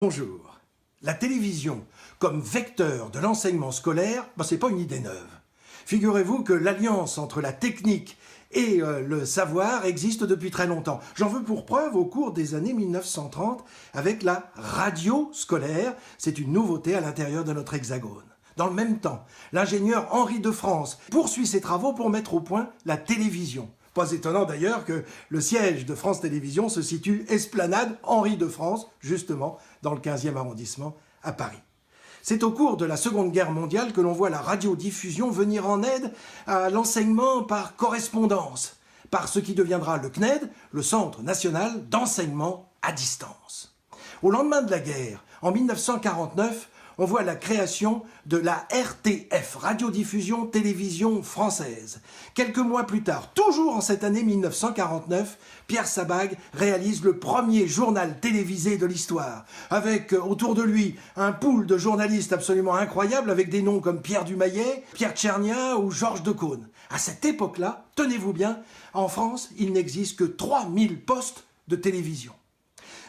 Bonjour. La télévision comme vecteur de l'enseignement scolaire, c'est pas une idée neuve. Figurez-vous que l'alliance entre la technique et le savoir existe depuis très longtemps. J'en veux pour preuve au cours des années 1930 avec la radio scolaire. C'est une nouveauté à l'intérieur de notre hexagone. Dans le même temps, l'ingénieur Henri de France poursuit ses travaux pour mettre au point la télévision. Pas étonnant d'ailleurs que le siège de France Télévisions se situe Esplanade Henri de France, justement dans le 15e arrondissement à Paris. C'est au cours de la Seconde Guerre mondiale que l'on voit la radiodiffusion venir en aide à l'enseignement par correspondance, par ce qui deviendra le CNED, le Centre national d'enseignement à distance. Au lendemain de la guerre, en 1949, on voit la création de la RTF, Radiodiffusion Télévision Française. Quelques mois plus tard, toujours en cette année 1949, Pierre Sabag réalise le premier journal télévisé de l'histoire, avec autour de lui un pool de journalistes absolument incroyables, avec des noms comme Pierre Dumayet, Pierre Tchernia ou Georges Decaune. À cette époque-là, tenez-vous bien, en France, il n'existe que 3000 postes de télévision.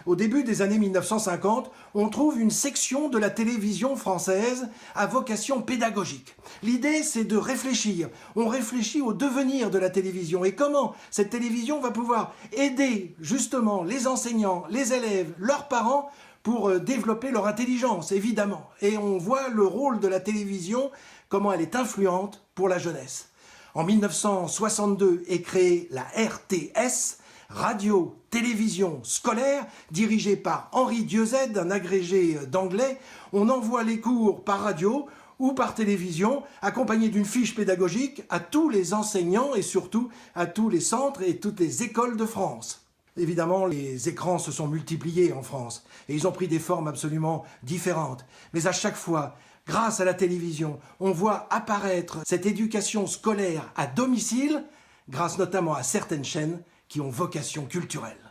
Au début des années 1950, on trouve une section de la télévision française à vocation pédagogique. L'idée, c'est de réfléchir. On réfléchit au devenir de la télévision et comment cette télévision va pouvoir aider justement les enseignants, les élèves, leurs parents pour développer leur intelligence, évidemment. Et on voit le rôle de la télévision, comment elle est influente pour la jeunesse. En 1962 est créée la RTS, Radio-Télévision Scolaire, dirigée par Henri Dieuzède, un agrégé d'anglais. On envoie les cours par radio ou par télévision, accompagnés d'une fiche pédagogique à tous les enseignants et surtout à tous les centres et toutes les écoles de France. Évidemment, les écrans se sont multipliés en France et ils ont pris des formes absolument différentes. Mais à chaque fois, grâce à la télévision, on voit apparaître cette éducation scolaire à domicile, grâce notamment à certaines chaînes qui ont vocation culturelle.